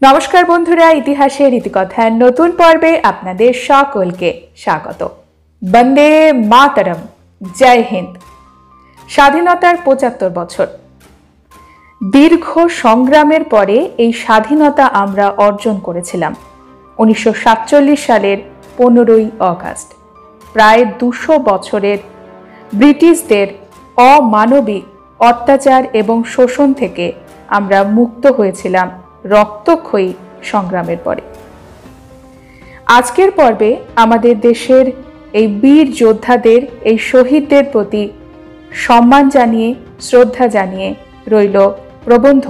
নমস্কার বন্ধুরা, ইতিহাসের ইতিকথার নতুন পর্বে আপনাদের সকলকে স্বাগত। বন্দে মাতরম, জয় হিন্দ। স্বাধীনতার ৭৫ বছর। দীর্ঘ সংগ্রামের পরে এই স্বাধীনতা আমরা অর্জন করেছিলাম ১৯৪৭ সালের ১৫ই অগাস্ট। প্রায় ২০০ বছরের ব্রিটিশদের অমানবিক অত্যাচার এবং শোষণ থেকে আমরা মুক্ত হয়েছিলাম রক্তক্ষয়ী সংগ্রামের পরে। আজকের পর্বে আমাদের দেশের এই বীর যোদ্ধাদের, এই শহীদদের প্রতি সম্মান জানিয়ে, শ্রদ্ধা জানিয়ে রইল প্রবন্ধ,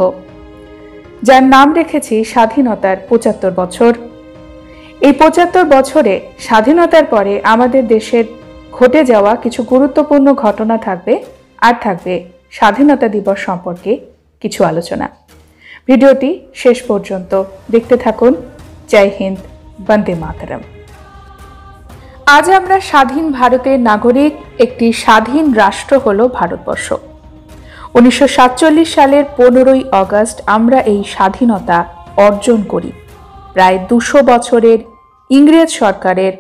যার নাম রেখেছি স্বাধীনতার ৭৫ বছর। এই ৭৫ বছরে স্বাধীনতার পরে আমাদের দেশের ঘটে যাওয়া কিছু গুরুত্বপূর্ণ ঘটনা থাকবে, আর থাকবে স্বাধীনতা দিবস সম্পর্কে কিছু আলোচনা। ভিডিওটি শেষ পর্যন্ত দেখতে থাকুন। জয় হিন্দ, বন্দে মাতরম। আজ আমরা স্বাধীন ভারতের নাগরিক। একটি স্বাধীন রাষ্ট্র হলো ভারতবর্ষ। ১৯৪৭ সালের ১৫ই অগাস্ট আমরা এই স্বাধীনতা অর্জন করি, প্রায় ২০০ বছরের ইংরেজ সরকারের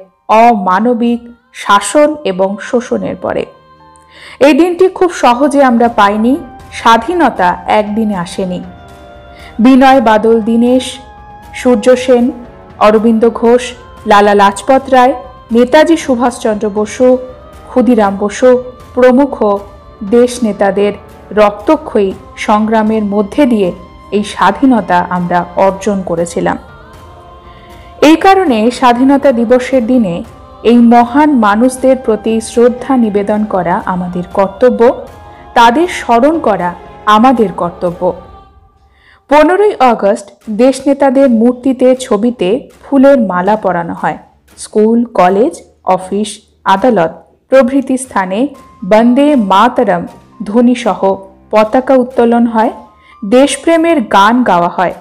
অমানবিক শাসন এবং শোষণের পরে। এই দিনটি খুব সহজে আমরা পাইনি। স্বাধীনতা একদিনে আসেনি। বিনয় বাদল দীনেশ, সূর্য সেন, অরবিন্দ ঘোষ, লালা লাজপত রায়, নেতাজি সুভাষচন্দ্র বসু, ক্ষুদিরাম বসু প্রমুখ দেশ নেতাদের রক্তক্ষয়ী সংগ্রামের মধ্যে দিয়ে এই স্বাধীনতা আমরা অর্জন করেছিলাম। এই কারণে স্বাধীনতা দিবসের দিনে এই মহান মানুষদের প্রতি শ্রদ্ধা নিবেদন করা আমাদের কর্তব্য, তাদের স্মরণ করা আমাদের কর্তব্য। ১৫ই অগস্ট দেশ নেতাদের মূর্তিতে, ছবিতে ফুলের মালা পরানো হয়। স্কুল, কলেজ, অফিস, আদালত প্রভৃতি স্থানে বন্দে মাতরম ধ্বনিসহ পতাকা উত্তোলন হয়। দেশপ্রেমের গান গাওয়া হয়।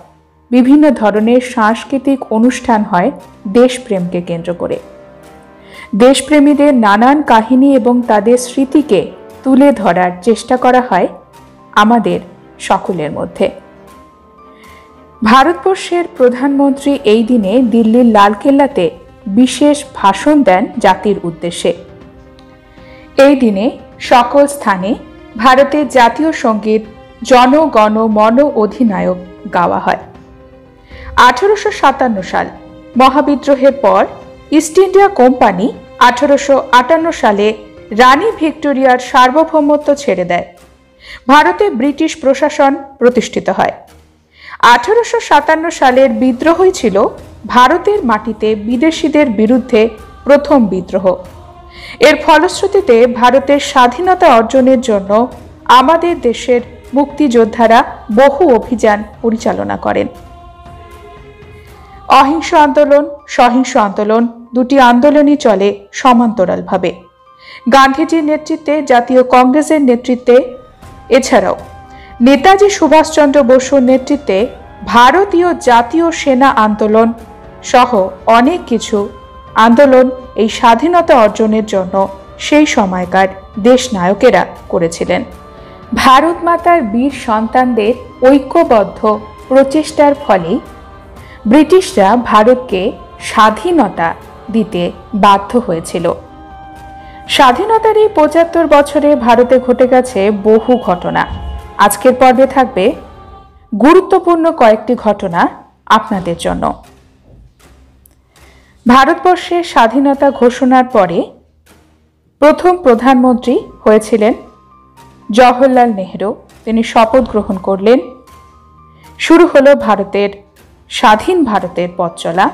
বিভিন্ন ধরনের সাংস্কৃতিক অনুষ্ঠান হয় দেশপ্রেমকে কেন্দ্র করে। দেশপ্রেমীদের নানান কাহিনী এবং তাদের স্মৃতিকে তুলে ধরার চেষ্টা করা হয় আমাদের সকলের মধ্যে। ভারতবর্ষের প্রধানমন্ত্রী এই দিনে দিল্লির লালকেল্লাতে বিশেষ ভাষণ দেন জাতির উদ্দেশ্যে। এই দিনে সকল স্থানে ভারতের জাতীয় সঙ্গীত জন গণ মন অধিনায়ক গাওয়া হয়। ১৮৫৭ সাল মহাবিদ্রোহের পর ইস্ট ইন্ডিয়া কোম্পানি ১৮৫৮ সালে রানী ভিক্টোরিয়ার সার্বভৌমত্ব ছেড়ে দেয়। ভারতে ব্রিটিশ প্রশাসন প্রতিষ্ঠিত হয়। ১৮৫৭ সালের বিদ্রোহই ছিল ভারতের মাটিতে বিদেশিদের বিরুদ্ধে প্রথম বিদ্রোহ। এর ফলশ্রুতিতে ভারতের স্বাধীনতা অর্জনের জন্য আমাদের দেশের মুক্তিযোদ্ধারা বহু অভিযান পরিচালনা করেন। অহিংস আন্দোলন, সহিংস আন্দোলন দুটি আন্দোলনই চলে সমান্তরালভাবে। গান্ধীজির নেতৃত্বে, জাতীয় কংগ্রেসের নেতৃত্বে, এছাড়াও নেতাজি সুভাষচন্দ্র বসুর নেতৃত্বে ভারতীয় জাতীয় সেনা আন্দোলন সহ অনেক কিছু আন্দোলন এই স্বাধীনতা অর্জনের জন্য সেই সময়কার দেশ নায়কেরা করেছিলেন। ভারত মাতার বীর সন্তানদের ঐক্যবদ্ধ প্রচেষ্টার ফলেই ব্রিটিশরা ভারতকে স্বাধীনতা দিতে বাধ্য হয়েছিল। স্বাধীনতার এই ৭৫ বছরে ভারতে ঘটে গেছে বহু ঘটনা। আজকের পর্বে থাকবে গুরুত্বপূর্ণ কয়েকটি ঘটনা আপনাদের জন্য। ভারতবর্ষের স্বাধীনতা ঘোষণার পরে প্রথম প্রধানমন্ত্রী হয়েছিলেন জওহরলাল নেহরু। তিনি শপথ গ্রহণ করলেন। শুরু হলো ভারতের স্বাধীন ভারতের পথ চলা।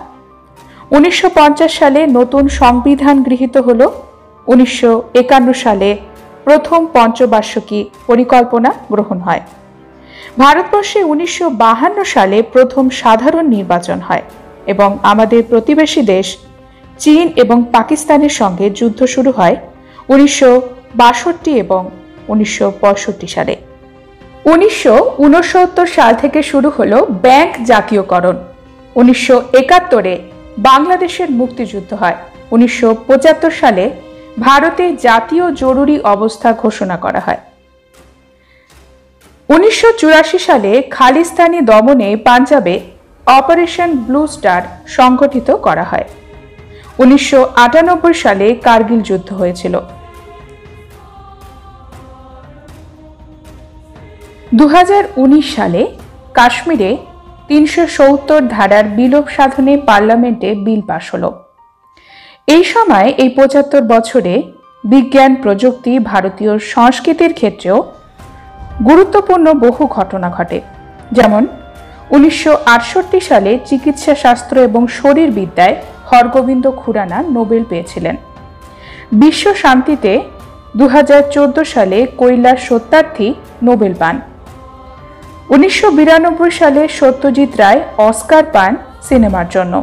১৯৫০ সালে নতুন সংবিধান গৃহীত হল। ১৯৫১ সালে প্রথম পঞ্চবার্ষিকী পরিকল্পনা গ্রহণ হয়। ভারতবর্ষে ১৯৫২ সালে প্রথম সাধারণ নির্বাচন হয় এবং আমাদের প্রতিবেশী দেশ চীন এবং পাকিস্তানের সঙ্গে যুদ্ধ শুরু হয় ১৯৬২ এবং ১৯৬৫ সালে। ১৯৬৯ সাল থেকে শুরু হলো ব্যাংক জাতীয়করণ। ১৯৭১ বাংলাদেশের মুক্তিযুদ্ধ হয়। ১৯৭৫ সালে ভারতে জাতীয় জরুরি অবস্থা ঘোষণা করা হয়। ১৯৮৪ সালে খালিস্তানি দমনে পাঞ্জাবে অপারেশন ব্লু স্টার সংগঠিত করা হয়। 1998 সালে কার্গিল যুদ্ধ হয়েছিল। 2019 সালে কাশ্মীরে 370 ধারার বিলোপ সাধনে পার্লামেন্টে বিল পাশ হলো। এই সময় এই 75 বছরে বিজ্ঞান, প্রযুক্তি, ভারতীয় সংস্কৃতির ক্ষেত্রেও গুরুত্বপূর্ণ বহু ঘটনা ঘটে। যেমন 1968 সালে চিকিৎসা শাস্ত্র এবং শরীরবিদ্যায় হরগোবিন্দ খুরানা নোবেল পেয়েছিলেন। বিশ্ব শান্তিতে 2014 সালে কৈলাস সত্যার্থী নোবেল পান। 1992 সালে সত্যজিৎ রায় অস্কার পান সিনেমার জন্য।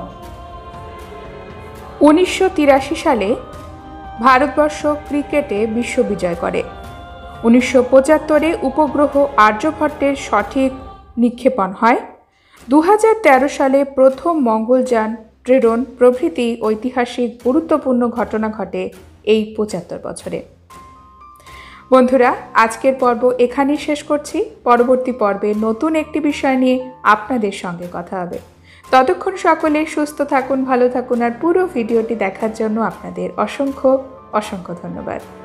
1983 সালে ভারতবর্ষ ক্রিকেটে বিশ্ব বিজয় করে। 1975 উপগ্রহ আর্যভট্টের সঠিক নিক্ষেপণ হয়। 2013 সালে প্রথম মঙ্গলযান প্রেরণ প্রভৃতি ঐতিহাসিক গুরুত্বপূর্ণ ঘটনা ঘটে এই 75 বছরে। বন্ধুরা, আজকের পর্ব এখানেই শেষ করছি। পরবর্তী পর্বে নতুন একটি বিষয় নিয়ে আপনাদের সঙ্গে কথা হবে। ততক্ষণ সকলে সুস্থ থাকুন, ভালো থাকুন, আর পুরো ভিডিওটি দেখার জন্য আপনাদের অসংখ্য ধন্যবাদ।